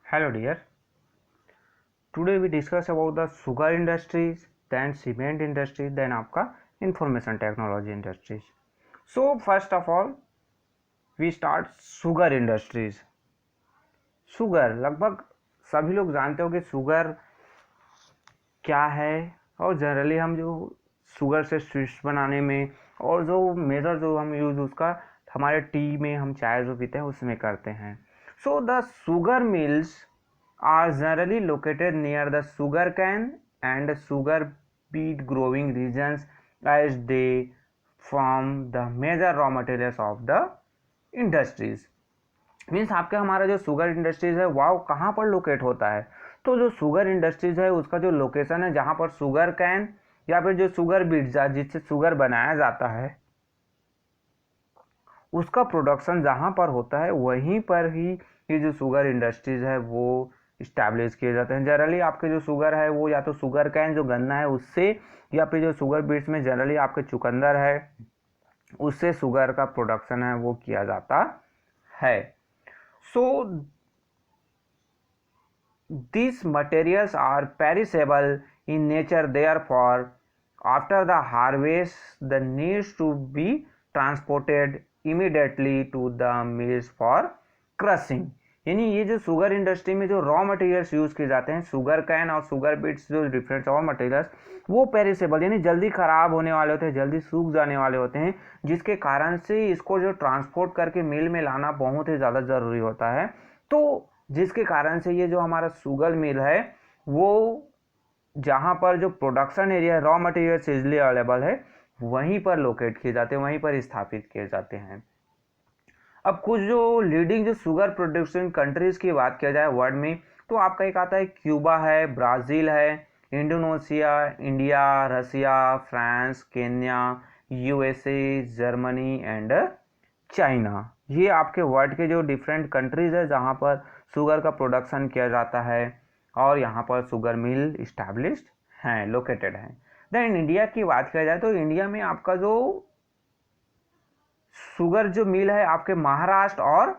Hello dear. Today we discuss about the sugar industries, then cement industry, then आपका information technology industries. So first of all we start sugar industries. Sugar लगभग सभी लोग जानते हो कि sugar क्या है और जनरली हम जो शुगर से स्वीट्स बनाने में और जो मेजर जो हम यूज़ उसका हमारे टी में हम चाय जो पीते हैं उसमें करते हैं. So the sugar mills are generally located near the sugar cane and sugar beet growing regions as they form the major raw materials of the industries. Means आपके हमारा जो शुगर इंडस्ट्रीज है वह कहाँ पर लोकेट होता है. तो जो शुगर इंडस्ट्रीज है उसका जो लोकेशन है जहाँ पर शुगर कैन या फिर जो शुगर बीट्स जिससे शुगर बनाया जाता है उसका प्रोडक्शन जहाँ पर होता है वहीं पर ही ये जो शुगर इंडस्ट्रीज है वो इस्टेब्लिश किए जाते हैं. जनरली आपके जो शुगर है वो या तो शुगर कैन जो गन्ना है उससे या फिर जो शुगर बीट्स में जनरली आपके चुकंदर है उससे शुगर का प्रोडक्शन है वो किया जाता है. सो these materials are perishable in nature, therefore after the harvest the needs to be transported immediately to the mills for crushing. यानी ये जो शुगर इंडस्ट्री में जो रॉ मटेरियल्स यूज किए जाते हैं शुगर कैन और शुगर बीट्स जो डिफरेंट रॉ मटेरियल्स वो पेरिसेबल यानी जल्दी खराब होने वाले होते हैं, जल्दी सूख जाने वाले होते हैं, जिसके कारण से इसको जो ट्रांसपोर्ट करके मिल में लाना बहुत ही ज़्यादा ज़रूरी होता है. तो जिसके कारण से ये जो हमारा शुगर मिल है वो जहाँ पर जो production area raw materials easily available है वहीं पर लोकेट किए जाते हैं, वहीं पर स्थापित किए जाते हैं. अब कुछ जो लीडिंग जो शुगर प्रोड्यूसिंग कंट्रीज की बात किया जाए वर्ल्ड में तो आपका एक आता है क्यूबा है, ब्राज़ील है, Indonesia, India, Russia, France, Kenya, USA, Germany and China. ये आपके वर्ल्ड के जो डिफरेंट कंट्रीज है जहाँ पर शुगर का प्रोडक्शन किया जाता है और यहाँ पर शुगर मिल इस्टेब्लिश्ड हैं, लोकेटेड हैं. देन इंडिया की बात किया जाए तो इंडिया में आपका जो शुगर जो मिल है आपके महाराष्ट्र और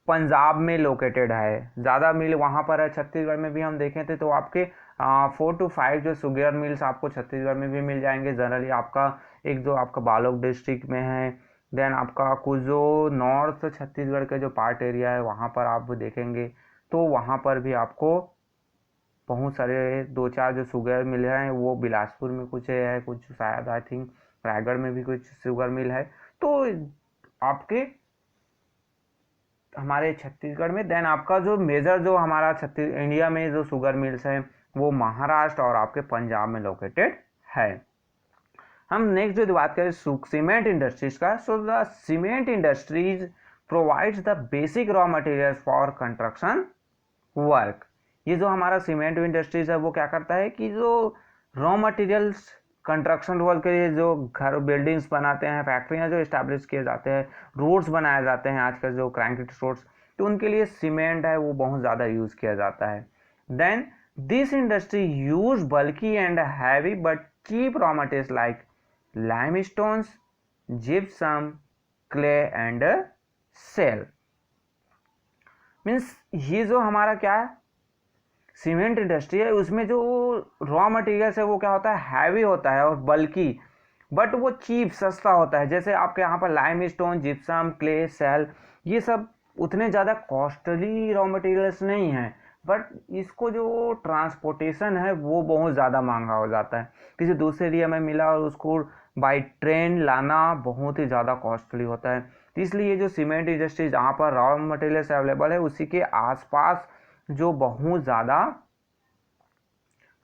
पंजाब में लोकेटेड है. ज़्यादा मिल वहाँ पर है. छत्तीसगढ़ में भी हम देखें थे तो आपके 4 to 5 जो शुगर मिल्स आपको छत्तीसगढ़ में भी मिल जाएंगे. जनरली आपका एक जो आपका बालोद डिस्ट्रिक्ट में है, देन आपका कुछ जो नॉर्थ छत्तीसगढ़ के जो पार्ट एरिया है वहाँ पर आप देखेंगे तो वहाँ पर भी आपको बहुत सारे 2-4 जो शुगर मिल हैं वो बिलासपुर में कुछ है, कुछ शायद आई थिंक रायगढ़ में भी कुछ शुगर मिल है. तो आपके हमारे छत्तीसगढ़ में देन आपका जो मेजर जो हमारा इंडिया में जो शुगर मिल्स है वो महाराष्ट्र और आपके पंजाब में लोकेटेड है. हम नेक्स्ट जो बात करें सीमेंट इंडस्ट्रीज का. So the cement industries provides the basic raw materials for construction work. ये जो हमारा सीमेंट इंडस्ट्रीज है वो क्या करता है कि जो रॉ मटेरियल्स कंस्ट्रक्शन वर्क के लिए जो घर बिल्डिंग्स बनाते हैं, फैक्ट्रियां जो इस्टेब्लिश किए जाते हैं, रोड्स बनाए जाते हैं आजकल जो कंक्रीट रोड्स, तो उनके लिए सीमेंट है वो बहुत ज़्यादा यूज़ किया जाता है. Then this industry use bulky and heavy but cheap raw materials like limestones, gypsum, clay and shale. Means ये जो हमारा क्या है सीमेंट इंडस्ट्री है उसमें जो रॉ मटेरियल्स है वो क्या होता है हैवी होता है और बल्कि, बट वो चीप सस्ता होता है. जैसे आपके यहाँ पर लाइमस्टोन, जिप्सम, क्ले, सेल ये सब उतने ज़्यादा कॉस्टली रॉ मटेरियल्स नहीं हैं, बट इसको जो ट्रांसपोर्टेशन है वो बहुत ज़्यादा महंगा हो जाता है. किसी दूसरे एरिया में मिला और उसको बाई ट्रेन लाना बहुत ही ज़्यादा कॉस्टली होता है. इसलिए ये जो सीमेंट इंडस्ट्री जहाँ पर रॉ मटेरियल्स अवेलेबल है उसी के आसपास जो बहुत ज़्यादा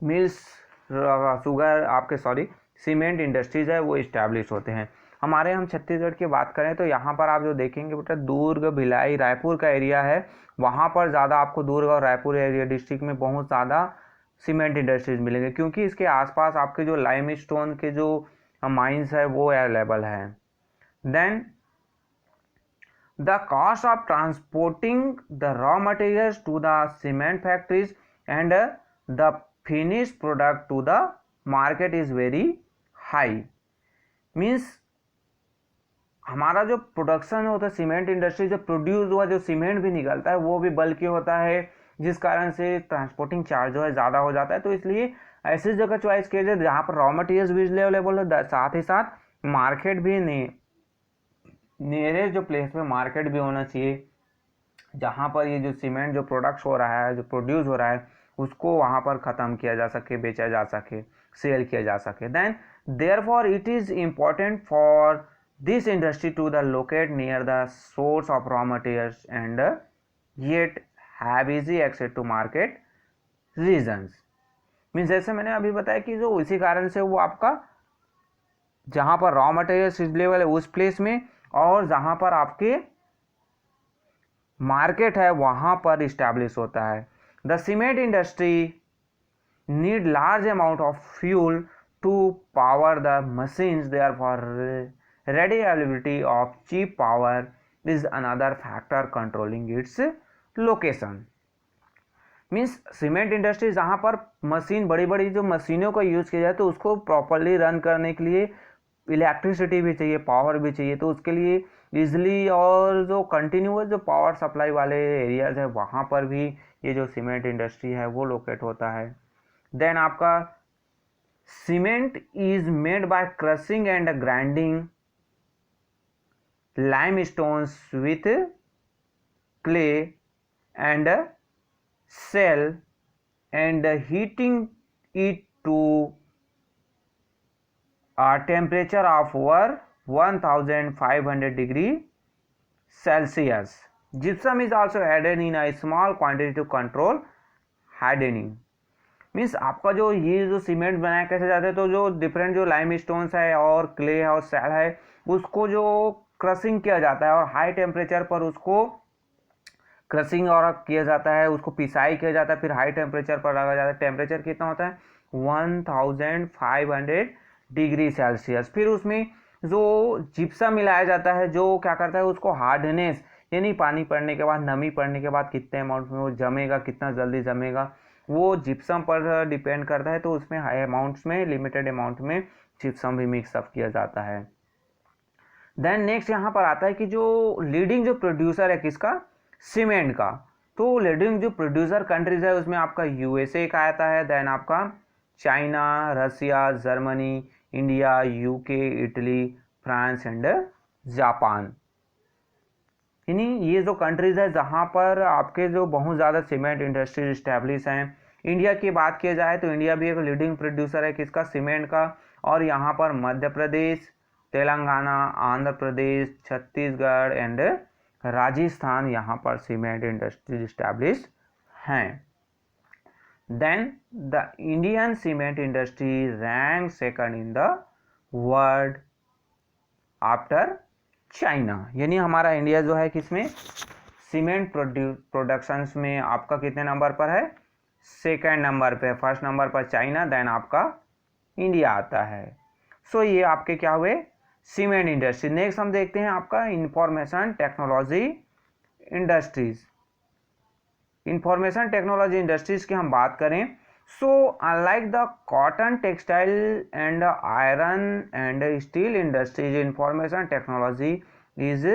मिल्स शुगर आपके सीमेंट इंडस्ट्रीज है वो इस्टेब्लिश होते हैं. हमारे हम छत्तीसगढ़ की बात करें तो यहाँ पर आप जो देखेंगे बेटा दुर्ग, भिलाई, रायपुर का एरिया है वहाँ पर ज़्यादा आपको दुर्ग और रायपुर एरिया डिस्ट्रिक्ट में बहुत ज़्यादा सीमेंट इंडस्ट्रीज मिलेंगे क्योंकि इसके आसपास आपके जो लाइमस्टोन के जो माइंस है वो अवेलेबल है. Then the cost of transporting the raw materials to the cement factories and the finished product to the market is very high. means हमारा जो प्रोडक्शन होता है सीमेंट इंडस्ट्री जो प्रोड्यूस हुआ जो सीमेंट भी निकलता है वो भी बल्कि होता है जिस कारण से ट्रांसपोर्टिंग चार्ज जो है ज़्यादा हो जाता है। तो इसलिए ऐसी जगह चॉइस कीजिए जहाँ पर रॉ मटेरियल्स भी अवेलेबल हो, साथ ही साथ मार्केट भी नियरेस्ट जो प्लेस में मार्केट भी होना चाहिए, जहाँ पर ये जो सीमेंट जो प्रोडक्ट्स हो रहा है, जो प्रोड्यूस हो रहा है, उसको वहाँ पर ख़त्म किया जा सके, बेचा जा सके, सेल किया जा सके। Then therefore it is important for this industry to the locate near the source of raw materials and yet have easy access to market regions। Means जैसे मैंने अभी बताया कि जो इसी कारण से वो आपका जहाँ पर रॉ मटेरियल्स अवेलेबल है उस प्लेस में, और जहाँ पर आपके मार्केट है वहाँ पर इस्टेब्लिश होता है। The cement industry need large amount of fuel to power the machines, therefore ready availability of cheap power is another factor controlling its location। Means cement industry जहाँ पर मशीन बड़ी बड़ी जो मशीनों का यूज़ किया जाए तो उसको प्रॉपरली रन करने के लिए इलेक्ट्रिसिटी भी चाहिए, पावर भी चाहिए। तो उसके लिए इजली और जो कंटिन्यूअस जो पावर सप्लाई वाले एरियाज है वहाँ पर भी ये जो सीमेंट इंडस्ट्री है वो लोकेट होता है। देन आपका cement is made by crushing and grinding limestones with clay and shell and heating it to a temperature of over 1500 degree Celsius। Gypsum is also added in a small quantity to control hardening। Means आपका जो ये जो cement बनाया कैसे जाता है, तो जो डिफरेंट जो लाइम स्टोन्स है और क्ले है और सैल है उसको जो क्रशिंग किया जाता है और हाई टेम्परेचर पर उसको क्रशिंग और किया जाता है, उसको पिसाई किया जाता है, फिर हाई टेम्परेचर पर रखा जाता है। टेम्परेचर कितना होता है 1500 डिग्री सेल्सियस। फिर उसमें जो जिप्सम मिलाया जाता है जो क्या करता है उसको हार्डनेस, यानी पानी पड़ने के बाद, नमी पड़ने के बाद कितने अमाउंट में वो जमेगा, कितना जल्दी जमेगा, वो जिप्सम पर डिपेंड करता है। तो उसमें हाई अमाउंट्स में, लिमिटेड अमाउंट में जिप्सम भी मिक्सअप किया जाता है। देन नेक्स्ट यहाँ पर आता है कि जो लीडिंग जो प्रोड्यूसर है किसका, सीमेंट का। तो लीडिंग जो प्रोड्यूसर कंट्रीज है उसमें आपका यूएसए का आता है, देन आपका China, Russia, Germany, India, UK, Italy, France and Japan. यानी ये जो कंट्रीज है जहाँ पर आपके जो बहुत ज़्यादा सीमेंट इंडस्ट्रीज इस्टेब्लिश हैं। इंडिया की बात की जाए तो इंडिया भी एक लीडिंग प्रोड्यूसर है किसका, सीमेंट का। और यहाँ पर मध्य प्रदेश, तेलंगाना, आंध्र प्रदेश, छत्तीसगढ़ एंड राजस्थान यहाँ पर सीमेंट इंडस्ट्रीज इस्टेब्लिश हैं। Then the Indian cement industry rank second in the world after China. यानी हमारा इंडिया जो है किसमें, सीमेंट प्रोडक्शंस में आपका कितने नंबर पर है, सेकंड नंबर पे। फर्स्ट नंबर पर चाइना, देन आपका इंडिया आता है। सो ये आपके क्या हुए, सीमेंट इंडस्ट्री। नेक्स्ट हम देखते हैं आपका information technology industries. Information technology industries की हम बात करें, so unlike the cotton, textile and iron and steel industries, information technology is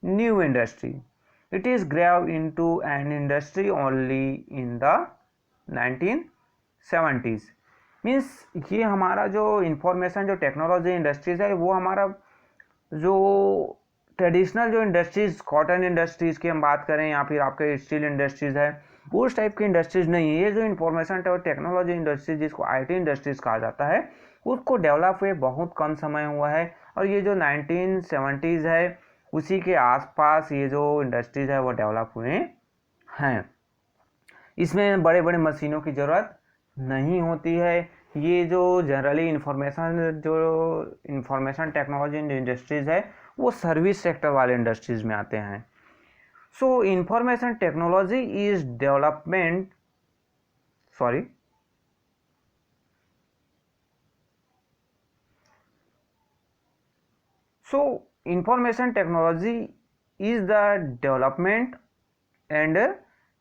new industry. It is grew into an industry only in the 1970s। Means ये हमारा जो information जो technology industries है वो हमारा जो ट्रेडिशनल जो इंडस्ट्रीज, कॉटन इंडस्ट्रीज की हम बात करें या फिर आपके स्टील इंडस्ट्रीज है, उस टाइप की इंडस्ट्रीज नहीं है। ये जो इंफॉर्मेशन टेक्नोलॉजी इंडस्ट्रीज जिसको आईटी इंडस्ट्रीज कहा जाता है उसको डेवलप हुए बहुत कम समय हुआ है। और ये जो 1970s है उसी के आसपास ये जो इंडस्ट्रीज है वो डेवलप हुए हैं। इसमें बड़े बड़े मशीनों की ज़रूरत नहीं होती है। ये जो जनरली इंफॉर्मेशन टेक्नोलॉजी इंडस्ट्रीज है वो सर्विस सेक्टर वाले इंडस्ट्रीज में आते हैं। सो information technology is development information technology is the development and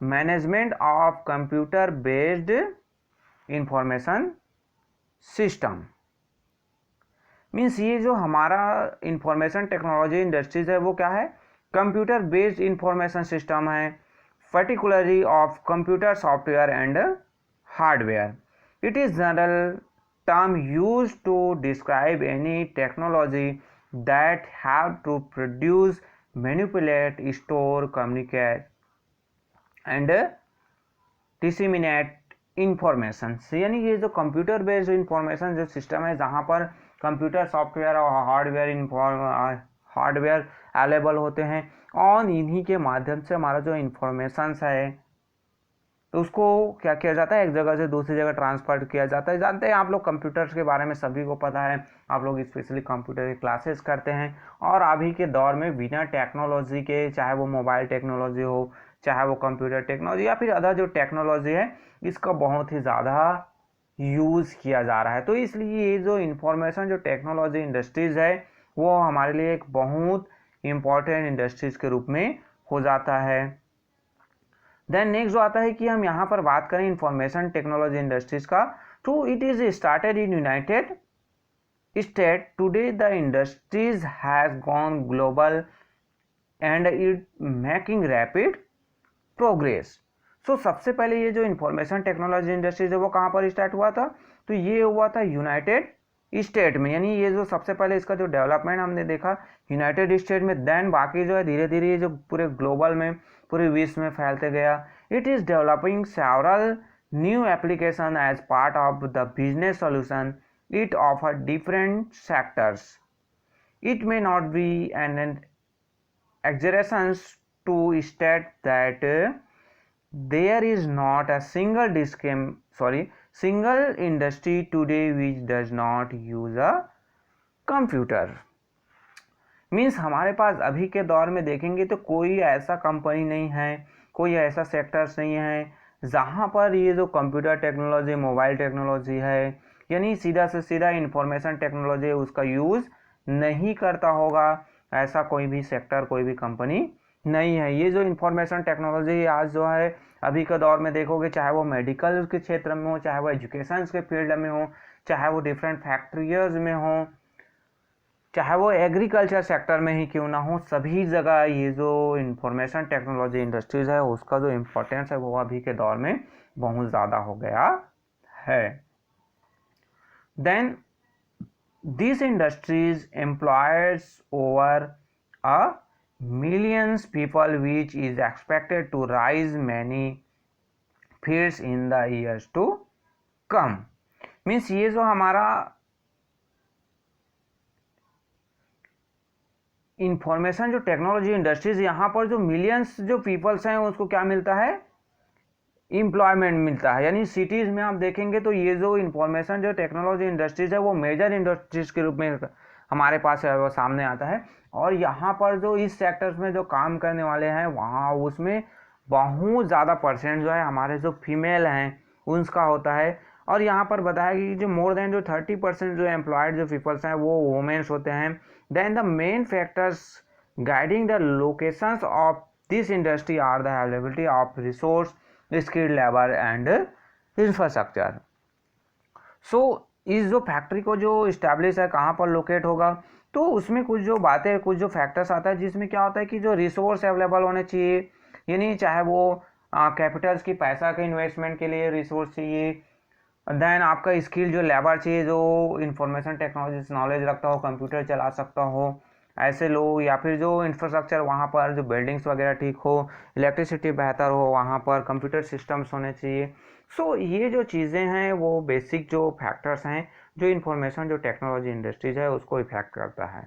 management of computer based information system। Means ये जो हमारा इंफॉर्मेशन टेक्नोलॉजी इंडस्ट्रीज है वो क्या है, कंप्यूटर बेस्ड इंफॉर्मेशन सिस्टम है particularly of computer software and hardware. It is general term used to describe any technology that have to produce, manipulate, store, communicate and disseminate information. यानी ये जो computer based information जो system है जहाँ पर computer software और hardware available होते हैं और इन्हीं के माध्यम से हमारा जो इंफॉर्मेशन है तो उसको क्या किया जाता है, एक जगह से दूसरी जगह ट्रांसफर किया जाता है। जानते हैं आप लोग कंप्यूटर्स के बारे में, सभी को पता है, आप लोग स्पेशली कंप्यूटर की क्लासेस करते हैं। और अभी के दौर में बिना टेक्नोलॉजी के, चाहे वो मोबाइल टेक्नोलॉजी हो, चाहे वो कंप्यूटर टेक्नोलॉजी या फिर अदर जो टेक्नोलॉजी है, इसका बहुत ही ज़्यादा यूज़ किया जा रहा है। तो इसलिए ये जो इंफॉर्मेशन जो टेक्नोलॉजी इंडस्ट्रीज़ है वो हमारे लिए एक बहुत इम्पॉर्टेंट इंडस्ट्रीज़ के रूप में हो जाता है। देन नेक्स्ट जो आता है कि हम यहाँ पर बात करें इंफॉर्मेशन टेक्नोलॉजी इंडस्ट्रीज का, तो it is started in United State. Today the industries has gone global and it making rapid progress. So सबसे पहले ये जो इंफॉर्मेशन टेक्नोलॉजी इंडस्ट्रीज है वो कहाँ पर स्टार्ट हुआ था, तो ये हुआ था यूनाइटेड स्टेट में। यानी ये जो सबसे पहले इसका जो डेवलपमेंट हमने देखा यूनाइटेड स्टेट में, देन बाकी जो है धीरे धीरे जो पूरे ग्लोबल में, पूरे विश्व में फैलते गया। It is developing several new application as part of the business solution it offer different sectors. It may not be an exaggeration to state that there is not a single industry today which does not use a computer। Means हमारे पास अभी के दौर में देखेंगे तो कोई ऐसा company नहीं है, कोई ऐसा सेक्टर्स नहीं है जहाँ पर ये जो कंप्यूटर टेक्नोलॉजी, मोबाइल टेक्नोलॉजी है, यानी सीधा से सीधा इंफॉर्मेशन टेक्नोलॉजी उसका यूज़ नहीं करता होगा। ऐसा कोई भी सेक्टर, कोई भी कंपनी नहीं है। ये जो इंफॉर्मेशन टेक्नोलॉजी आज जो है अभी के दौर में देखोगे, चाहे वो मेडिकल के क्षेत्र में हो, चाहे वो एजुकेशन के फील्ड में हो, चाहे वो डिफरेंट फैक्ट्रीज में हो, चाहे वो एग्रीकल्चर सेक्टर में ही क्यों ना हो, सभी जगह ये जो इंफॉर्मेशन टेक्नोलॉजी इंडस्ट्रीज है उसका जो इम्पोर्टेंस है वो अभी के दौर में बहुत ज़्यादा हो गया है। Then this industries employs over a millions people which is expected to rise many fields in the years to come। Means ये जो हमारा इंफॉर्मेशन जो टेक्नोलॉजी इंडस्ट्रीज, यहाँ पर जो मिलियंस जो पीपल्स हैं उसको क्या मिलता है, एम्प्लॉयमेंट मिलता है। यानी सिटीज़ में आप देखेंगे तो ये जो इंफॉर्मेशन जो टेक्नोलॉजी इंडस्ट्रीज है वो मेजर इंडस्ट्रीज के रूप में हमारे पास है, वो सामने आता है। और यहाँ पर जो इस सेक्टर्स में जो काम करने वाले हैं वहाँ उसमें बहुत ज़्यादा परसेंट जो है हमारे जो फीमेल हैं उनका होता है। और यहाँ पर बताया कि जो मोर देन जो 30% जो एम्प्लॉयड जो पीपल्स हैं वो वुमेन्स होते हैं। Then the main factors guiding the locations of this industry are the availability of resource, skilled labour and infrastructure. So इस जो फैक्ट्री को जो इस्टेब्लिश है कहाँ पर लोकेट होगा, तो उसमें कुछ जो बातें, कुछ जो फैक्टर्स आता है जिसमें क्या होता है कि जो रिसोर्स अवेलेबल होने चाहिए, यानी चाहे वो कैपिटल्स की पैसा के इन्वेस्टमेंट के लिए रिसोर्स चाहिए। देन आपका स्किल जो लेबर चाहिए जो इंफॉर्मेशन टेक्नोलॉजी से नॉलेज रखता हो, कंप्यूटर चला सकता हो, ऐसे लोग। या फिर जो इंफ्रास्ट्रक्चर वहाँ पर जो बिल्डिंग्स वगैरह ठीक हो, इलेक्ट्रिसिटी बेहतर हो, वहाँ पर कंप्यूटर सिस्टम्स होने चाहिए। सो ये जो चीज़ें हैं वो बेसिक जो फैक्टर्स हैं जो इंफॉर्मेशन जो टेक्नोलॉजी इंडस्ट्रीज है उसको इफेक्ट करता है।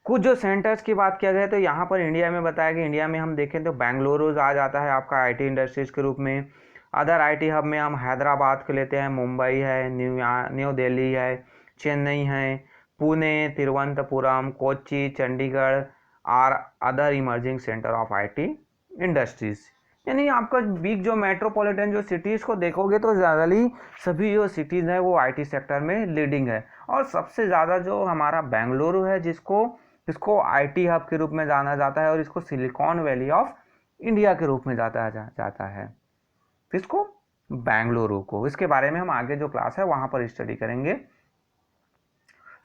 कुछ जो सेंटर्स की बात किया जाए तो यहाँ पर इंडिया में बताया कि इंडिया में हम देखें तो बेंगलुरु आ जाता है आपका आईटी इंडस्ट्रीज के रूप में। अदर आईटी हब में हम हैदराबाद के लेते हैं, मुंबई है, न्यू दिल्ली है, चेन्नई है, Pune, Thiruvananthapuram, Kochi, Chandigarh are other emerging centre of IT industries. यानी आपका बिग जो मेट्रोपॉलिटन जो सिटीज़ को देखोगे तो ज़्यादाली सभी जो सिटीज़ हैं वो आईटी सेक्टर में लीडिंग है। और सबसे ज़्यादा जो हमारा बेंगलुरु है जिसको आईटी हब के रूप में जाना जाता है और इसको सिलिकॉन वैली ऑफ इंडिया के रूप में जाता है। इसको बेंगलुरु को, इसके बारे में हम आगे जो क्लास है वहाँ पर स्टडी करेंगे।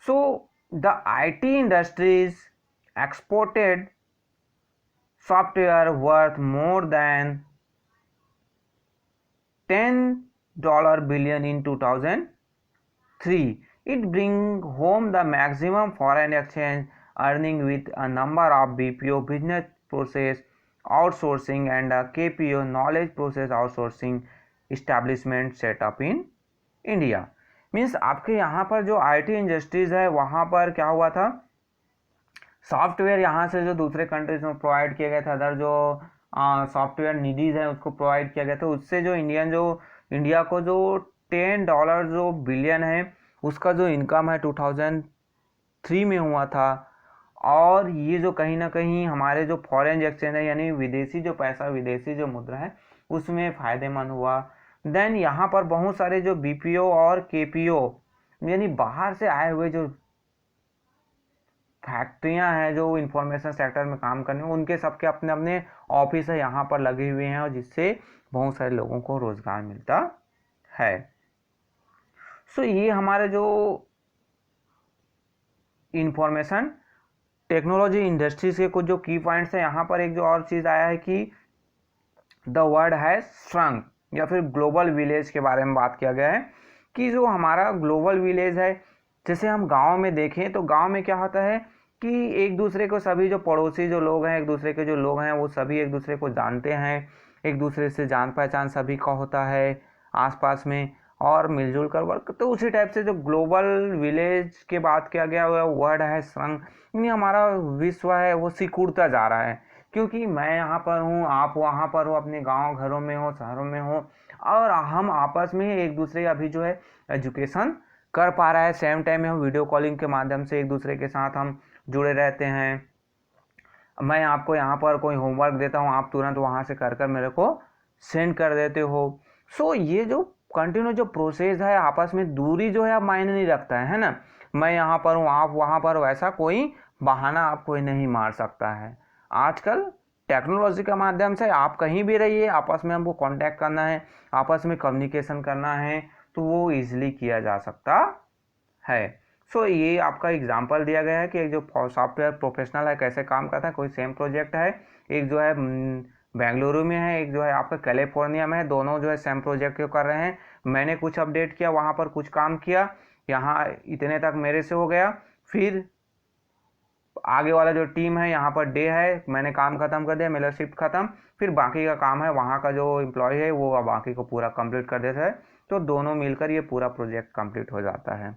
So the IT industries exported software worth more than $10 billion in 2003. It brings home the maximum foreign exchange earning with a number of BPO business process outsourcing and a KPO knowledge process outsourcing establishment set up in India. Means आपके यहाँ पर जो IT industries है वहाँ पर क्या हुआ था, सॉफ्टवेयर यहाँ से जो दूसरे कंट्रीज में प्रोवाइड किया गया था, अदर जो सॉफ्टवेयर नीडीज है उसको प्रोवाइड किया गया था, उससे जो इंडिया को जो $10 जो बिलियन है उसका जो इनकम है 2003 में हुआ था। और ये जो कहीं ना कहीं हमारे जो फॉरेन एक्सचेंज है यानी विदेशी जो पैसा, विदेशी जो मुद्रा है उसमें फ़ायदेमंद हुआ। देन यहाँ पर बहुत सारे जो BPO और KPO यानी बाहर से आए हुए जो फैक्ट्रियां हैं जो इंफॉर्मेशन सेक्टर में काम करने, उनके सबके अपने अपने ऑफिस है यहाँ पर लगे हुए हैं और जिससे बहुत सारे लोगों को रोजगार मिलता है। सो ये हमारे जो इंफॉर्मेशन टेक्नोलॉजी इंडस्ट्रीज के कुछ जो की पॉइंट्स हैं। यहाँ पर एक जो और चीज़ आया है कि द वर्ल्ड है श्रंक या फिर ग्लोबल विलेज के बारे में बात किया गया है कि जो हमारा ग्लोबल विलेज है, जैसे हम गांव में देखें तो गांव में क्या होता है कि एक दूसरे को सभी जो पड़ोसी जो लोग हैं, एक दूसरे के जो लोग हैं वो सभी एक दूसरे को जानते हैं, एक दूसरे से जान पहचान सभी का होता है आसपास में और मिलजुल कर वर्क। तो उसी टाइप से जो ग्लोबल विलेज के बात किया गया हुआ वर्ड है श्रंक, यानी हमारा विश्व है वो सिकुड़ता जा रहा है क्योंकि मैं यहाँ पर हूँ, आप वहाँ पर हो, अपने गांव घरों में हो, शहरों में हो और हम आपस में एक दूसरे अभी जो है एजुकेशन कर पा रहा है। सेम टाइम में हम वीडियो कॉलिंग के माध्यम से एक दूसरे के साथ हम जुड़े रहते हैं। मैं आपको यहाँ पर कोई होमवर्क देता हूँ, आप तुरंत वहाँ से कर मेरे को सेंड कर देते हो। सो ये जो कंटिन्यू जो प्रोसेस है आपस में दूरी जो है अब मायने नहीं रखता है ना, मैं यहाँ पर हूँ आप वहाँ पर हो, ऐसा कोई बहाना आप कोई नहीं मार सकता है। आजकल टेक्नोलॉजी के माध्यम से आप कहीं भी रहिए, आपस में हमको कांटेक्ट करना है, आपस में कम्युनिकेशन करना है तो वो इजीली किया जा सकता है। सो ये आपका एग्जांपल दिया गया है कि एक जो सॉफ्टवेयर प्रोफेशनल है कैसे काम करता है। कोई सेम प्रोजेक्ट है, एक जो है बेंगलुरु में है, एक जो है आपका कैलिफोर्निया में है, दोनों जो है सेम प्रोजेक्ट कर रहे हैं। मैंने कुछ अपडेट किया, वहाँ पर कुछ काम किया, यहाँ इतने तक मेरे से हो गया, फिर आगे वाला जो टीम है यहाँ पर डे है, मैंने काम खत्म कर दिया, मेरा शिफ्ट खत्म, फिर बाकी का काम है वहाँ का जो एम्प्लॉय है वो बाकी को पूरा कंप्लीट कर देता है, तो दोनों मिलकर ये पूरा प्रोजेक्ट कंप्लीट हो जाता है।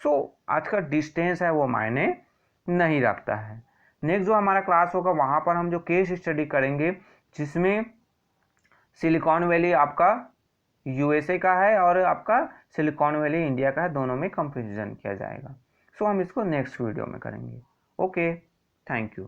सो आज का डिस्टेंस है वो मायने नहीं रखता है। नेक्स्ट जो हमारा क्लास होगा वहाँ पर हम जो केस स्टडी करेंगे जिसमें सिलिकॉन वैली आपका USA का है और आपका सिलिकॉन वैली इंडिया का है, दोनों में कंपेरिजन किया जाएगा। सो हम इसको नेक्स्ट वीडियो में करेंगे। Okay, thank you.